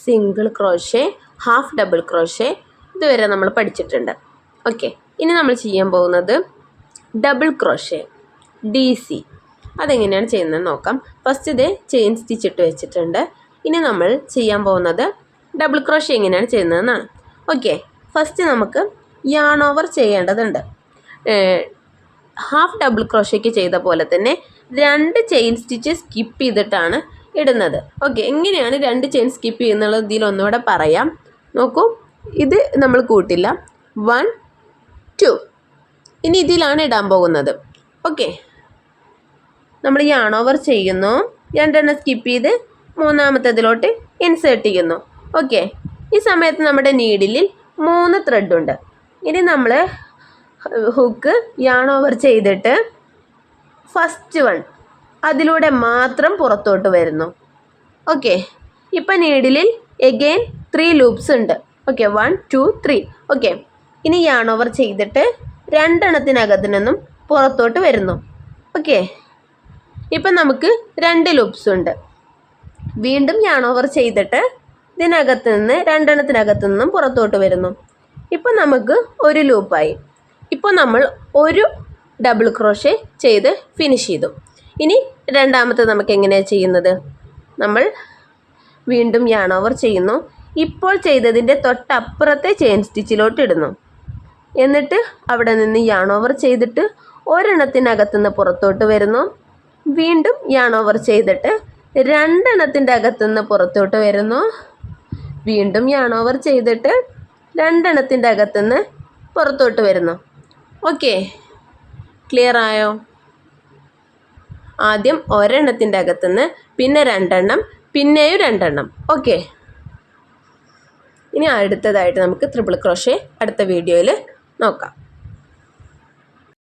Single crochet, half double crochet ഇതുവരെ നമ്മൾ പഠിച്ചിട്ടുണ്ട്. ഓക്കെ, ഇനി നമ്മൾ ചെയ്യാൻ പോകുന്നത് ഡബിൾ ക്രോഷേ, DC. അതെങ്ങനെയാണ് ചെയ്യുന്നത് നോക്കാം. ഫസ്റ്റ് ഇത് ചെയിൻ സ്റ്റിച്ച് ഇട്ട് വെച്ചിട്ടുണ്ട്. ഇനി നമ്മൾ ചെയ്യാൻ പോകുന്നത് ഡബിൾ ക്രോഷേ എങ്ങനെയാണ് ചെയ്യുന്നതെന്നാണ്. ഓക്കെ, ഫസ്റ്റ് നമുക്ക് യാൺ ഓവർ ചെയ്യേണ്ടതുണ്ട്. ഹാഫ് ഡബിൾ ക്രോഷയ്ക്ക് ചെയ്ത പോലെ തന്നെ 2 ചെയിൻ സ്റ്റിച്ച് സ്കിപ്പ് ചെയ്തിട്ടാണ് ഇടുന്നത്. ഓക്കെ, എങ്ങനെയാണ് 2 ചെയിൻ സ്കിപ്പ് ചെയ്യുന്നത് ഇതിലൊന്നുകൂടെ പറയാം. നോക്കൂ, ഇത് നമ്മൾ കൂട്ടില്ല. 1 2. ഇനി ഇതിലാണ് ഇടാൻ പോകുന്നത്. ഓക്കെ, നമ്മൾ യാൺ ഓവർ ചെയ്യുന്നു, 2 എണ്ണം സ്കിപ്പ് ചെയ്ത് 3ാമത്തേതിലോട്ട് ഇൻസേർട്ട് ചെയ്യുന്നു. ഓക്കെ, ഈ സമയത്ത് നമ്മുടെ നീഡിലിൽ 3 ത്രെഡ് ഉണ്ട്. ഇനി നമ്മൾ ഹുക്ക് യാൺ ഓവർ ചെയ്തിട്ട് ഫസ്റ്റ് വൺ അതിലൂടെ മാത്രം പുറത്തോട്ട് വരുന്നു. ഓക്കെ, ഇപ്പം നീഡിലിൽ എഗെയിൻ 3 ലൂപ്സ് ഉണ്ട്. ഓക്കെ, 1 2 3. ഓക്കെ, ഇനി യാൺ ഓവർ ചെയ്തിട്ട് 2 എണ്ണത്തിനകത്തു നിന്നും പുറത്തോട്ട് വരുന്നു. ഓക്കെ, ഇപ്പം നമുക്ക് 2 ലൂപ്സ് ഉണ്ട്. വീണ്ടും യാൺ ഓവർ ചെയ്തിട്ട് ഇതിനകത്ത് നിന്ന് 2 എണ്ണത്തിനകത്തു നിന്നും പുറത്തോട്ട് വരുന്നു. ഇപ്പം നമുക്ക് 1 ലൂപ്പായി. ഇപ്പോൾ നമ്മൾ ഒരു ഡബിൾ ക്രോഷേ ചെയ്ത് ഫിനിഷ് ചെയ്തു. ഇനി രണ്ടാമത്തെ നമുക്ക് എങ്ങനെയാണ് ചെയ്യുന്നത്? നമ്മൾ വീണ്ടും യാൺ ഓവർ ചെയ്യുന്നു. ഇപ്പോൾ ചെയ്തതിൻ്റെ തൊട്ടപ്പുറത്തെ ചെയിൻ സ്റ്റിച്ചിലോട്ട് ഇടുന്നു. എന്നിട്ട് അവിടെ നിന്ന് യാൺ ഓവർ ചെയ്തിട്ട് ഒരെണ്ണത്തിനകത്തുനിന്ന് പുറത്തോട്ട് വരുന്നു. വീണ്ടും യാൺ ഓവർ ചെയ്തിട്ട് 2 എണ്ണത്തിൻ്റെ അകത്തുനിന്ന് പുറത്തോട്ട് വരുന്നു. വീണ്ടും യാൺ ഓവർ ചെയ്തിട്ട് 2 എണ്ണത്തിൻ്റെ അകത്തുനിന്ന് പുറത്തോട്ട് വരുന്നു. ഓക്കെ, ക്ലിയർ ആയോ? ആദ്യം ഒരെണ്ണത്തിൻ്റെ അകത്തുനിന്ന്, പിന്നെ 2 എണ്ണം, പിന്നെയും 2 എണ്ണം. ഓക്കെ, ഇനി അടുത്തതായിട്ട് നമുക്ക് ട്രിപ്പിൾ ക്രോഷേ അടുത്ത വീഡിയോയിൽ നോക്കാം.